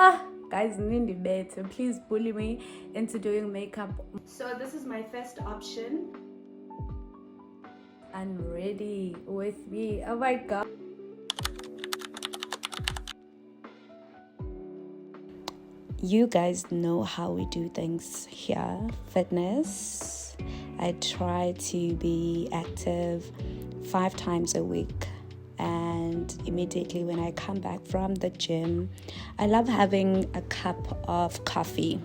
Guys, Nindi better. Please bully me into doing makeup. So this is my first option. I'm ready with me. Oh my god. You guys know how we do things here. Fitness. I try to be active 5 times a week. And immediately when I come back from the gym, I love having a cup of coffee.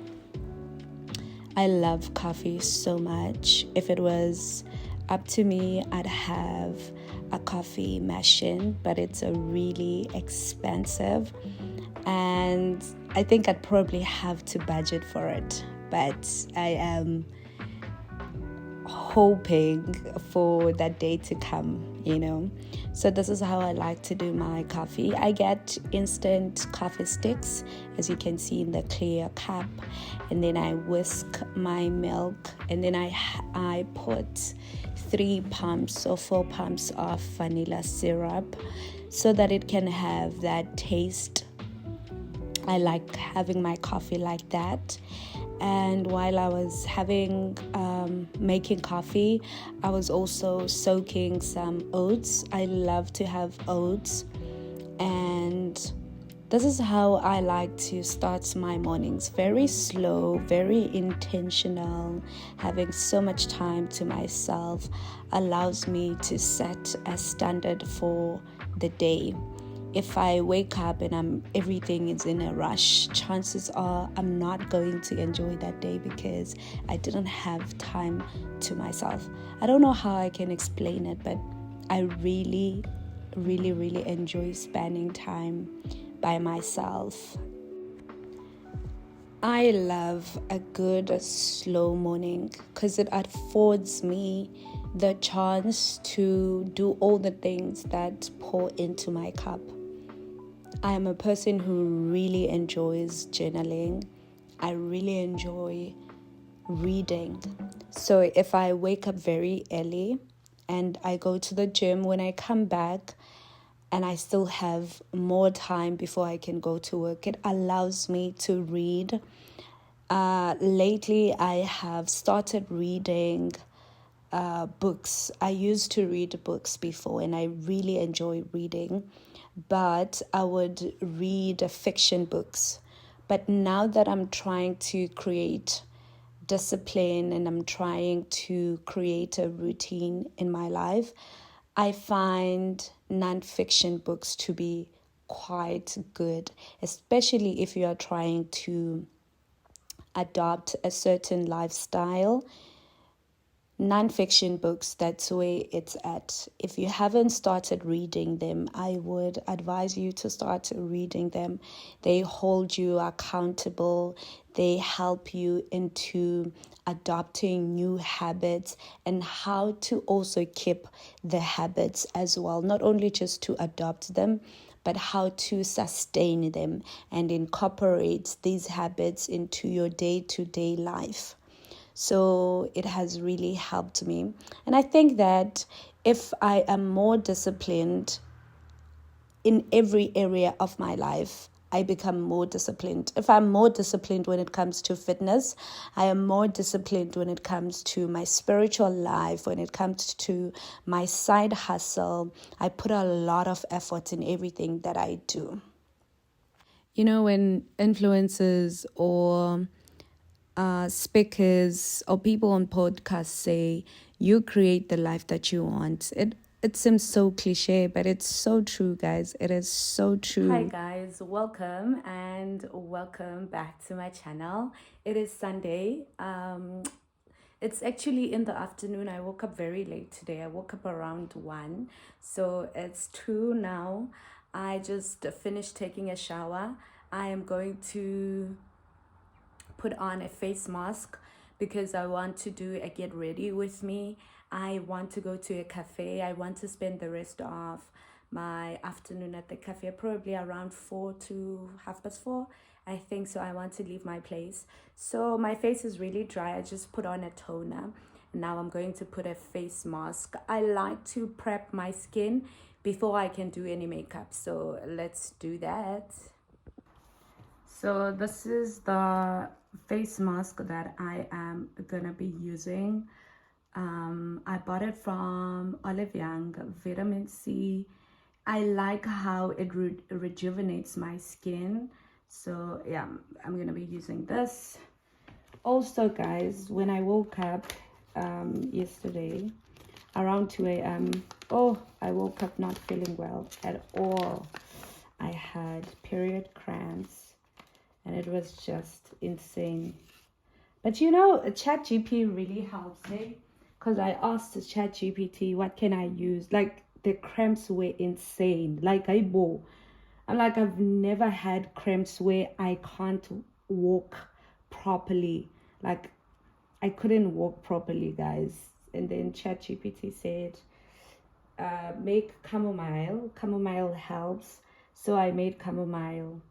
I love coffee so much. If it was up to me, I'd have a coffee machine, but it's a really expensive, and I think I'd probably have to budget for it. But I am hoping for that day to come. So this is how I like to do my coffee. I get instant coffee sticks, as you can see in the clear cup, and then I whisk my milk, and then I put 3 pumps or 4 pumps of vanilla syrup so that it can have that taste. I like having my coffee like that. And while I was making coffee, I was also soaking some oats. I love to have oats, and this is how I like to start my mornings. Very slow, very intentional. Having so much time to myself allows me to set a standard for the day. If I wake up and everything is in a rush, chances are I'm not going to enjoy that day because I didn't have time to myself. I don't know how I can explain it, but I really, really, really enjoy spending time by myself. I love a good slow morning because it affords me the chance to do all the things that pour into my cup. I am a person who really enjoys journaling. I really enjoy reading. So if I wake up very early and I go to the gym, when I come back and I still have more time before I can go to work, it allows me to read. Lately, I have started reading books. I used to read books before and I really enjoy reading, but I would read fiction books. But now that I'm trying to create discipline and I'm trying to create a routine in my life, I find non-fiction books to be quite good, especially if you are trying to adopt a certain lifestyle. Non-fiction books, that's where it's at. If you haven't started reading them, I would advise you to start reading them. They hold you accountable. They help you into adopting new habits and how to also keep the habits as well. Not only just to adopt them, but how to sustain them and incorporate these habits into your day-to-day life. So it has really helped me. And I think that if I am more disciplined in every area of my life, I become more disciplined. If I'm more disciplined when it comes to fitness, I am more disciplined when it comes to my spiritual life, when it comes to my side hustle. I put a lot of effort in everything that I do. When influencers or speakers or people on podcasts say you create the life that you want, it seems so cliche, but it's so true, guys. It is so true. Hi guys, welcome back to my channel. It is Sunday. It's actually in the afternoon. I woke up very late today. I woke up around 1, so it's 2 now. I just finished taking a shower. I am going to put on a face mask because I want to do a get ready with me. I want to go to a cafe. I want to spend the rest of my afternoon at the cafe, probably around 4 to 4:30. I think so. I want to leave my place. So my face is really dry. I just put on a toner. Now I'm going to put a face mask. I like to prep my skin before I can do any makeup. So let's do that. So this is the face mask that I am gonna be using. I bought it from Olive Young, vitamin C. I like how it rejuvenates my skin. So yeah, I'm gonna be using this. Also guys, when I woke up yesterday around 2 a.m. oh, I woke up not feeling well at all. I had period cramps and it was just insane. But you know, ChatGPT really helps me, because I asked ChatGPT what can I use. Like the cramps were insane. Like I'm like, I've never had cramps where I can't walk properly. Like I couldn't walk properly, guys. And then ChatGPT said, make chamomile. Chamomile helps. So I made chamomile.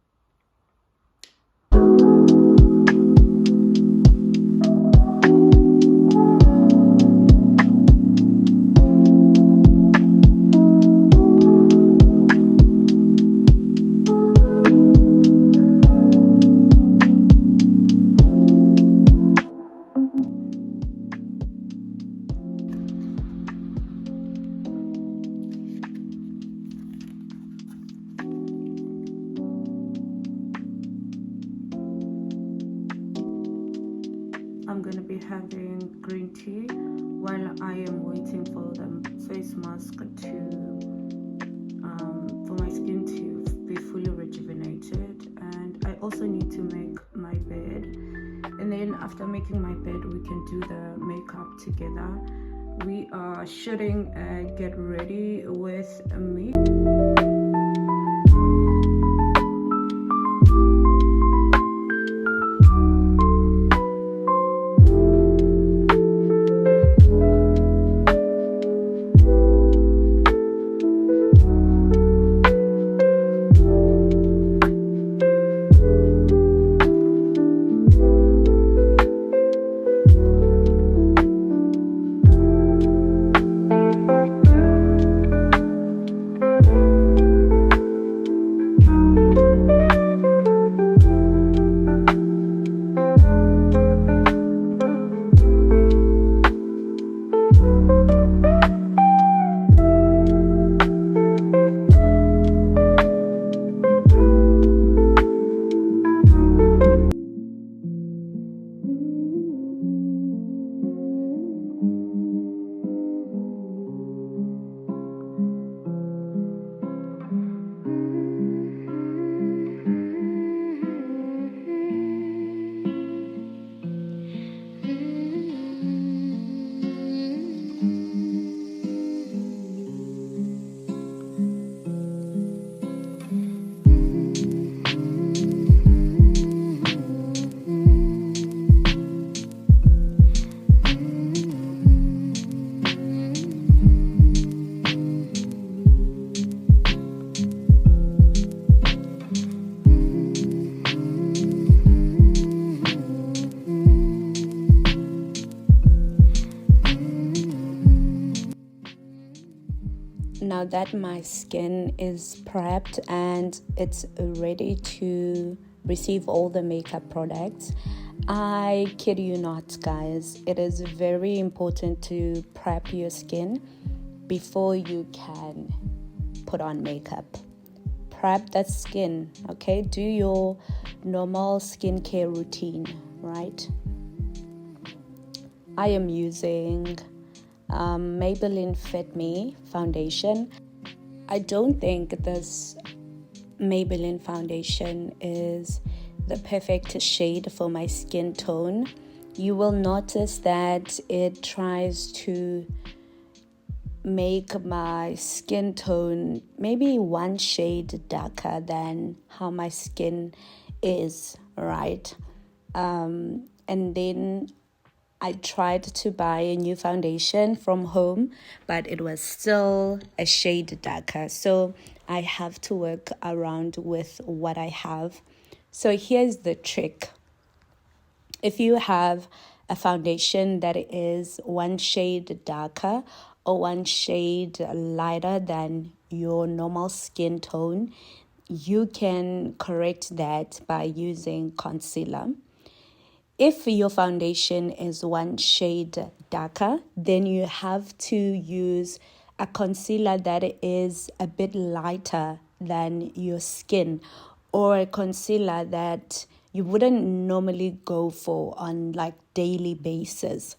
I'm gonna be having green tea while I am waiting for the face mask to for my skin to be fully rejuvenated. And I also need to make my bed, and then after making my bed we can do the makeup together. We are shooting Get Ready with Me. Now that my skin is prepped and it's ready to receive all the makeup products, I kid you not, guys, it is very important to prep your skin before you can put on makeup. Prep that skin, okay? Do your normal skincare routine, right? I am using Maybelline Fit Me foundation. I don't think this Maybelline foundation is the perfect shade for my skin tone. You will notice that it tries to make my skin tone maybe one shade darker than how my skin is, right? And then I tried to buy a new foundation from home, but it was still a shade darker. So I have to work around with what I have. So here's the trick. If you have a foundation that is one shade darker or one shade lighter than your normal skin tone, you can correct that by using concealer. If your foundation is one shade darker, then you have to use a concealer that is a bit lighter than your skin, or a concealer that you wouldn't normally go for on like daily basis.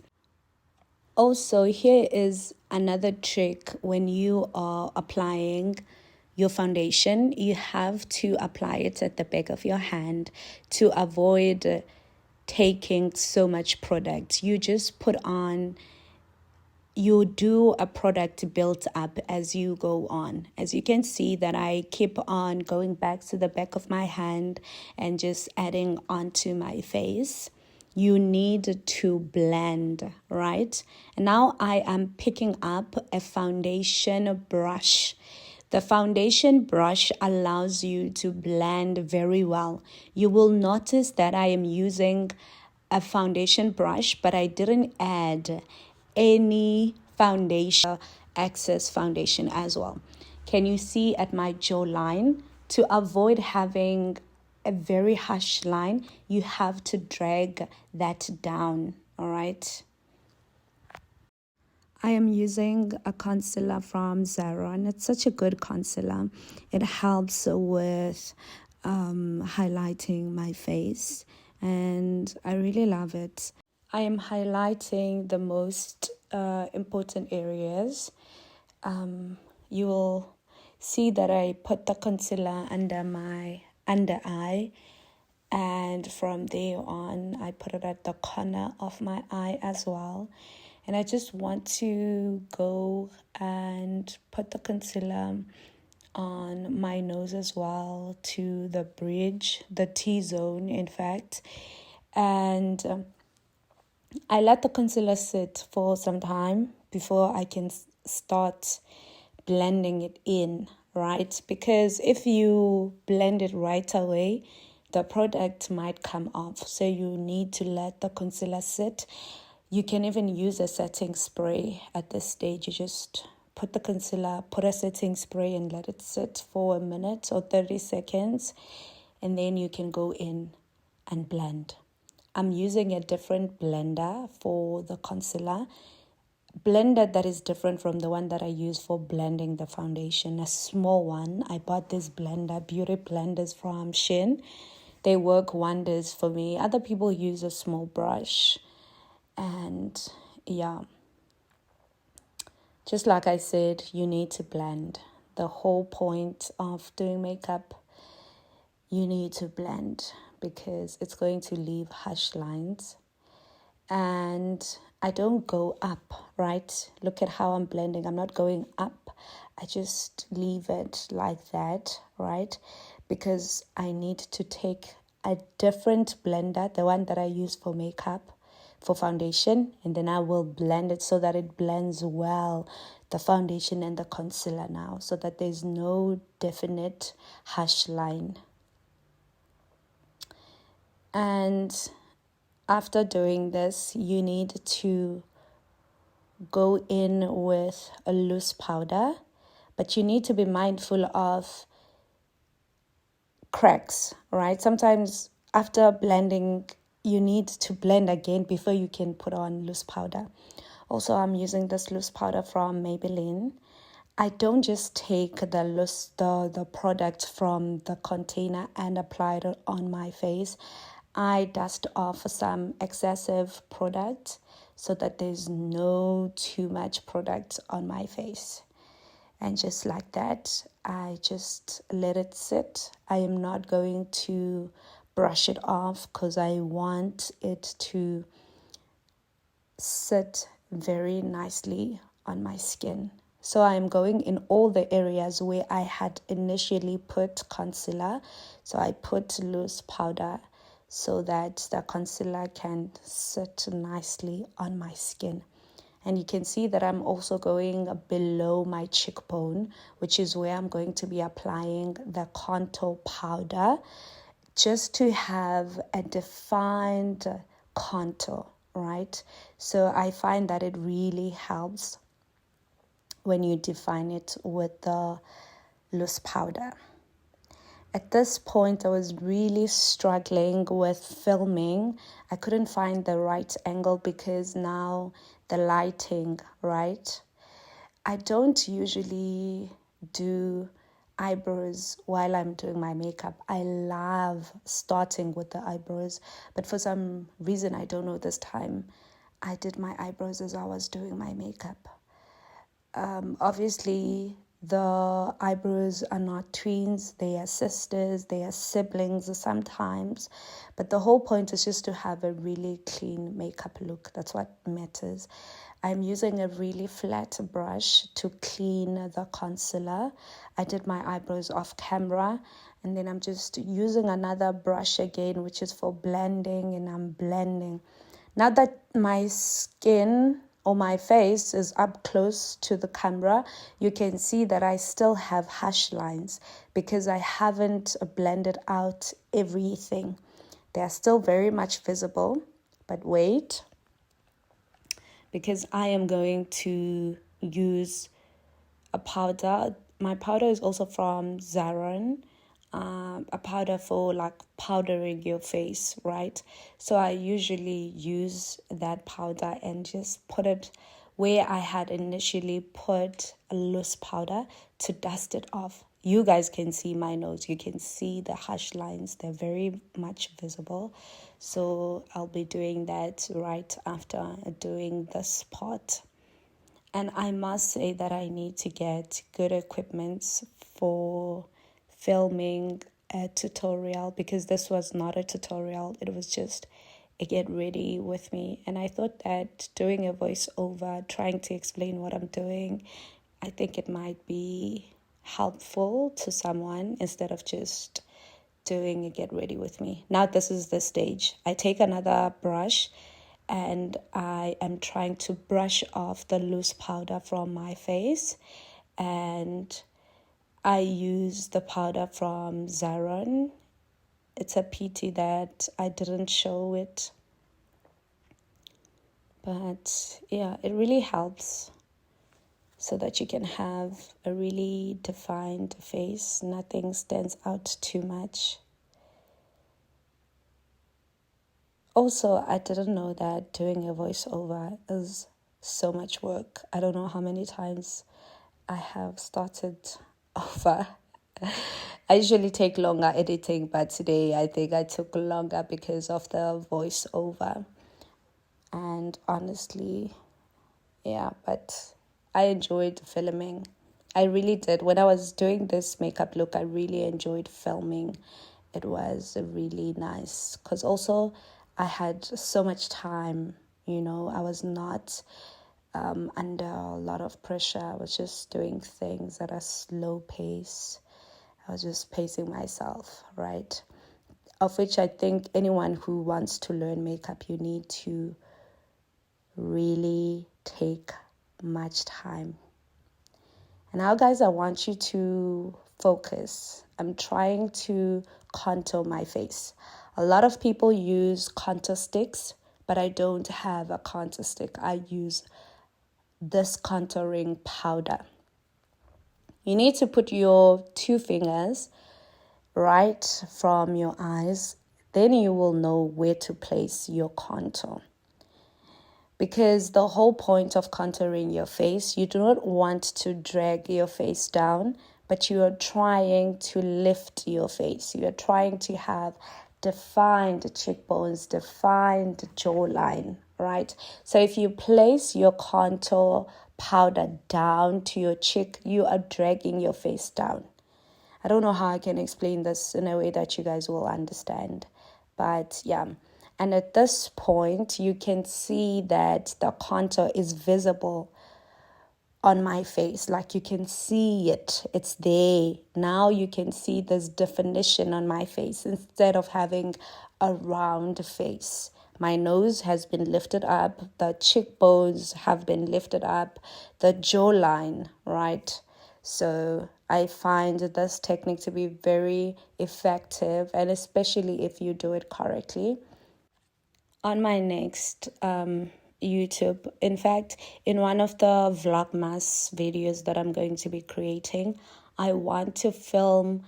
Also, here is another trick. When you are applying your foundation, you have to apply it at the back of your hand to avoid taking so much product. You just put on, you do a product built up as you go on. As you can see that I keep on going back to the back of my hand and just adding onto my face. You need to blend, right? And now I am picking up a foundation brush. The foundation brush allows you to blend very well. You will notice that I am using a foundation brush, but I didn't add any foundation, excess foundation as well. Can you see at my jawline? To avoid having a very harsh line, you have to drag that down, all right? I am using a concealer from Zara, and it's such a good concealer. It helps with highlighting my face, and I really love it. I am highlighting the most important areas. You will see that I put the concealer under my under eye, and from there on I put it at the corner of my eye as well. And I just want to go and put the concealer on my nose as well, to the bridge, the T-zone in fact. And I let the concealer sit for some time before I can start blending it in, right? Because if you blend it right away, the product might come off. So you need to let the concealer sit. You can even use a setting spray at this stage. You just put the concealer, put a setting spray and let it sit for a minute or 30 seconds. And then you can go in and blend. I'm using a different blender for the concealer. Blender that is different from the one that I use for blending the foundation. A small one. I bought this blender, beauty blenders from Shein. They work wonders for me. Other people use a small brush. And yeah, just like I said, you need to blend. The whole point of doing makeup, you need to blend because it's going to leave harsh lines. And I don't go up, right? Look at how I'm blending. I'm not going up. I just leave it like that, right? Because I need to take a different blender, the one that I use for makeup, for foundation, and then I will blend it so that it blends well, the foundation and the concealer now, so that there's no definite harsh line. And after doing this, you need to go in with a loose powder, but you need to be mindful of cracks, right? Sometimes after blending, you need to blend again before you can put on loose powder. Also, I'm using this loose powder from Maybelline. I don't just take the product from the container and apply it on my face. I dust off some excessive product so that there's no too much product on my face. And just like that, I just let it sit. I am not going to brush it off because I want it to sit very nicely on my skin. So I'm going in all the areas where I had initially put concealer. So I put loose powder so that the concealer can sit nicely on my skin. And you can see that I'm also going below my cheekbone, which is where I'm going to be applying the contour powder, just to have a defined contour, right? So I find that it really helps when you define it with the loose powder. At this point, I was really struggling with filming. I couldn't find the right angle because now the lighting, right? I don't usually do eyebrows while I'm doing my makeup. I love starting with the eyebrows, but for some reason, I don't know this time, I did my eyebrows as I was doing my makeup. Obviously, the eyebrows are not twins, they are sisters, they are siblings sometimes, but the whole point is just to have a really clean makeup look. That's what matters. I'm using a really flat brush to clean the concealer. I did my eyebrows off camera, and then I'm just using another brush again, which is for blending, and I'm blending. Now that my skin or my face is up close to the camera, you can see that I still have harsh lines because I haven't blended out everything. They are still very much visible, but wait, because I am going to use a powder. My powder is also from Zaron. A powder for like powdering your face, right? So I usually use that powder and just put it where I had initially put a loose powder to dust it off. You guys can see my nose. You can see the harsh lines. They're very much visible. So I'll be doing that right after doing this part. And I must say that I need to get good equipment for filming a tutorial, because this was not a tutorial. It was just a get ready with me. And I thought that doing a voiceover, trying to explain what I'm doing, I think it might be helpful to someone instead of just doing a get ready with me. Now this is the stage. I take another brush and I am trying to brush off the loose powder from my face, and I use the powder from Zaron. It's a pity that I didn't show it, but yeah, it really helps so that you can have a really defined face. Nothing stands out too much. Also, I didn't know that doing a voiceover is so much work. I don't know how many times I have started over. I usually take longer editing, but today I think I took longer because of the voiceover. And honestly, yeah, but I enjoyed filming. I really did. When I was doing this makeup look, I really enjoyed filming. It was really nice because also I had so much time, I was not under a lot of pressure. I was just doing things at a slow pace. I was just pacing myself, right? Of which I think anyone who wants to learn makeup, you need to really take much time. And now, guys, I want you to focus. I'm trying to contour my face. A lot of people use contour sticks, but I don't have a contour stick. I use this contouring powder. You need to put your 2 fingers right from your eyes. Then you will know where to place your contour. Because the whole point of contouring your face, you do not want to drag your face down, but you are trying to lift your face. You are trying to have defined cheekbones, defined jawline, right? So if you place your contour powder down to your cheek, you are dragging your face down. I don't know how I can explain this in a way that you guys will understand, but yeah. And at this point, you can see that the contour is visible on my face. Like you can see it. It's there. Now you can see this definition on my face instead of having a round face. My nose has been lifted up. The cheekbones have been lifted up. The jawline, right? So I find this technique to be very effective, and especially if you do it correctly. On my next YouTube, in fact, in one of the Vlogmas videos that I'm going to be creating, I want to film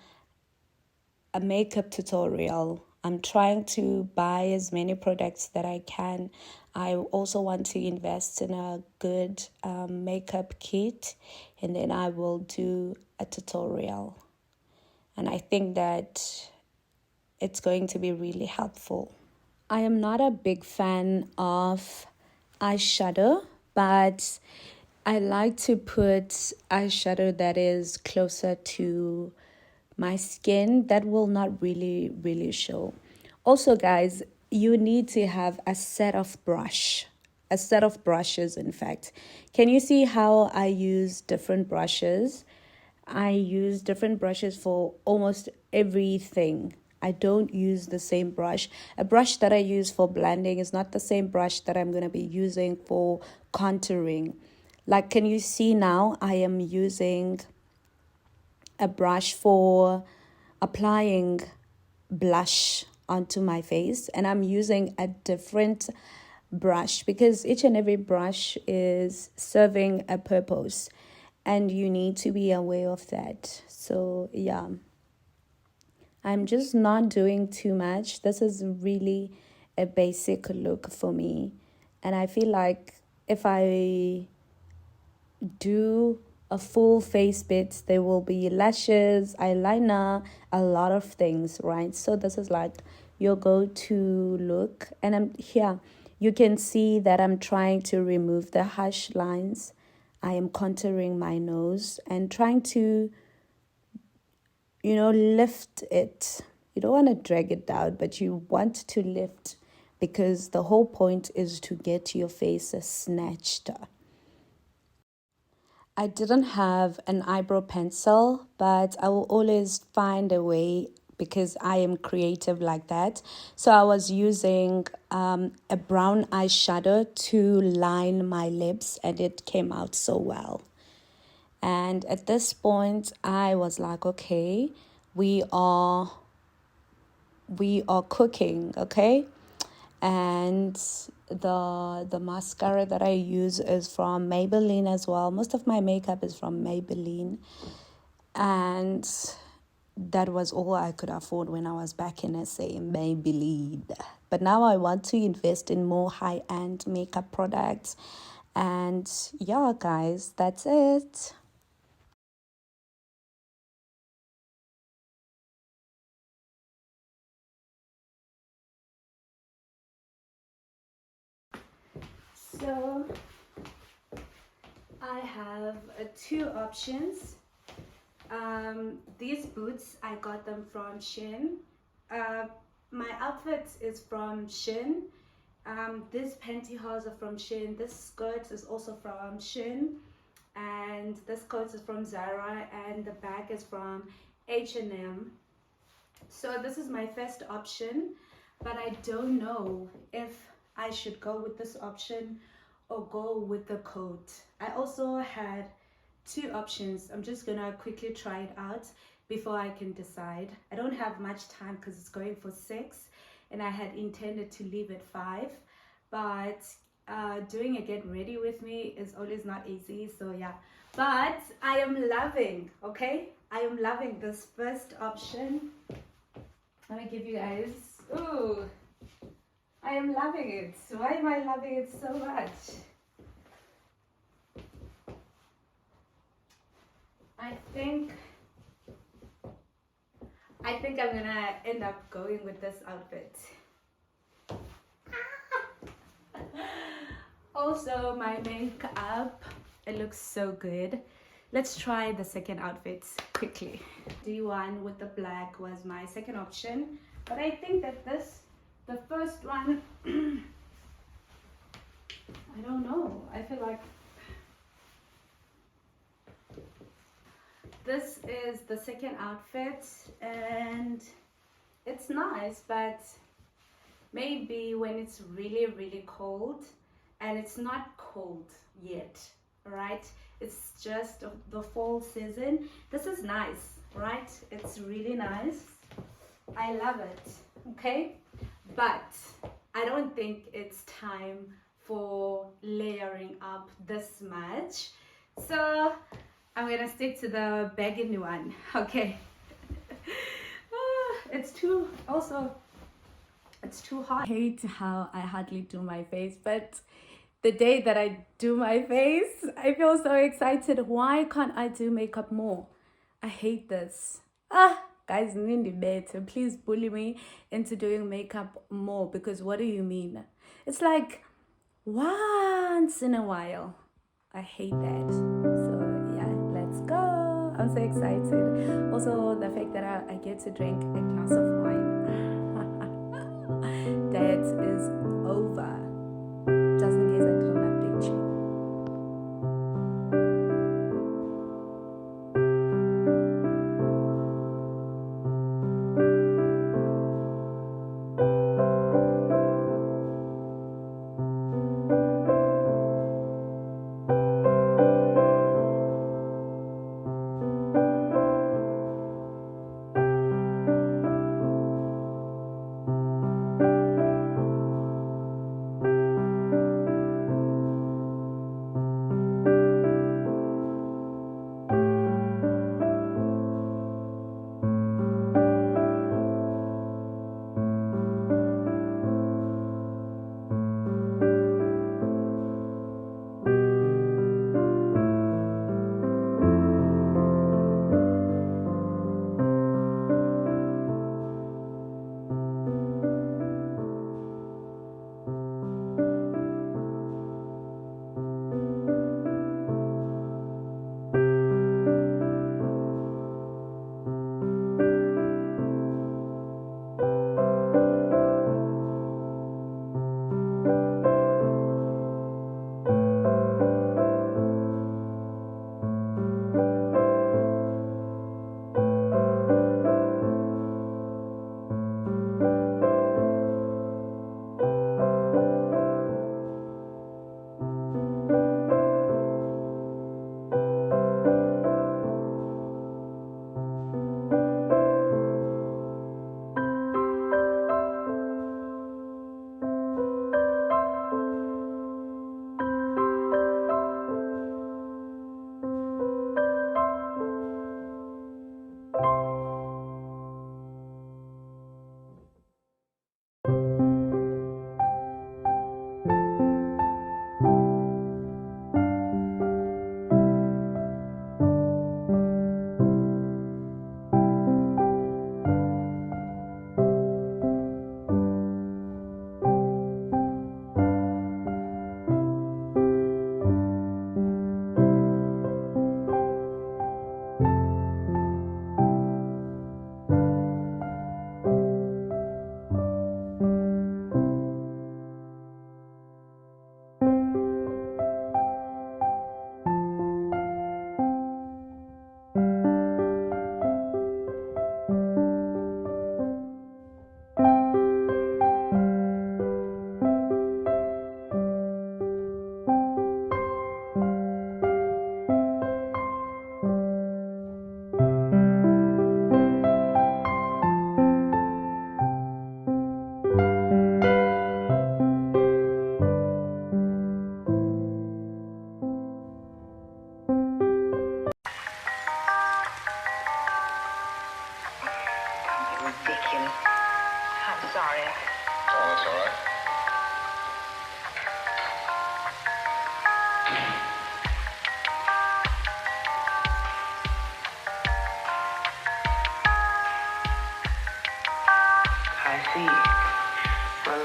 a makeup tutorial. I'm trying to buy as many products that I can. I also want to invest in a good makeup kit, and then I will do a tutorial. And I think that it's going to be really helpful. I am not a big fan of eyeshadow, but I like to put eyeshadow that is closer to my skin that will not really show. Also, guys, you need to have a set of brushes, in fact. Can you see how I use different brushes? I use different brushes for almost everything. I don't use the same brush. A brush that I use for blending is not the same brush that I'm going to be using for contouring. Like, can you see now I am using a brush for applying blush onto my face, and I'm using a different brush because each and every brush is serving a purpose, and you need to be aware of that. So yeah, I'm just not doing too much. This is really a basic look for me, and I feel like if I do a full face bit, there will be lashes, eyeliner, a lot of things, right? So this is like your go-to look. And I'm here, you can see that I'm trying to remove the harsh lines. I am contouring my nose and trying to, lift it. You don't want to drag it down, but you want to lift, because the whole point is to get your face snatched. I didn't have an eyebrow pencil, but I will always find a way because I am creative like that. So I was using a brown eyeshadow to line my lips, and it came out so well. And at this point, I was like, okay, we are cooking, okay? And the mascara that I use is from Maybelline as well. Most of my makeup is from Maybelline, and that was all I could afford when I was back in SA, Maybelline. But now I want to invest in more high-end makeup products, and yeah, guys, that's it. So I have two options. These boots, I got them from Shein. My outfit is from Shein. These pantyhose are from Shein. This skirt is also from Shein. And this coat is from Zara. And the bag is from H&M. So this is my first option. But I don't know if I should go with this option or go with the coat. I also had two options. I'm just gonna quickly try it out before I can decide. I don't have much time because it's going for 6 and I had intended to leave at 5, but doing a get ready with me is always not easy. So yeah, but I am loving, okay, I am loving this first option. Let me give you guys, ooh, I am loving it. Why am I loving it so much? I think I'm gonna end up going with this outfit. Also, my makeup, it looks so good. Let's try the second outfit quickly. D1 with the black was my second option, but I think that the first one, I don't know. I feel like this is the second outfit and it's nice, but maybe when it's really cold, and it's not cold yet, right? It's just the fall season. This is nice, right? It's really nice. I love it, okay? But I don't think it's time for layering up this much. So I'm gonna stick to the burgundy one, okay? it's too hot. I hate how I hardly do my face, but the day that I do my face, I feel so excited. Why can't I do makeup more? I hate this. Guys, Nindi better. Please bully me into doing makeup more, because what do you mean? It's like once in a while. I hate that. So yeah, let's go. I'm so excited. Also, the fact that I get to drink a glass of wine. That is over. Just in case I didn't update you. Ridiculous. I'm sorry. Oh, that's all right. I see. Well,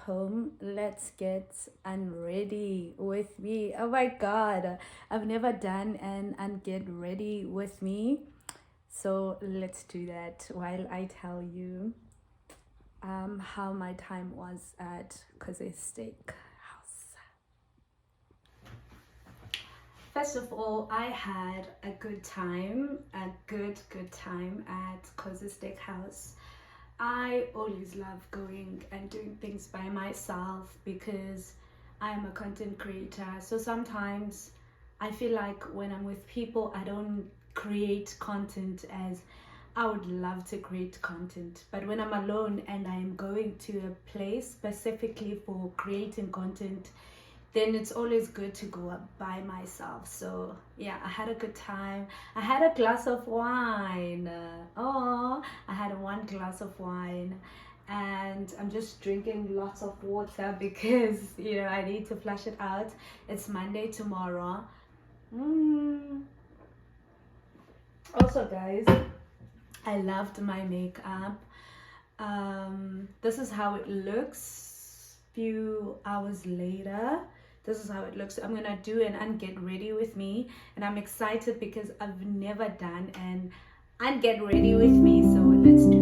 home. Let's get unready with me. Oh my god, I've never done an unget ready with me. So let's do that while I tell you how my time was at Cozy Steak House. First of all, I had a good time, a good time at Cozy Steak House. I always love going and doing things by myself because I'm a content creator. So sometimes I feel like when I'm with people, I don't create content as I would love to create content. But when I'm alone and I'm going to a place specifically for creating content, then it's always good to go up by myself. So yeah, I had a good time. I had a glass of wine. I had one glass of wine, and I'm just drinking lots of water because I need to flush it out. It's Monday tomorrow. Also, guys, I loved my makeup. This is how it looks few hours later. This is how it looks. I'm gonna do an unget ready with me, and I'm excited because I've never done an unget ready with me, so let's do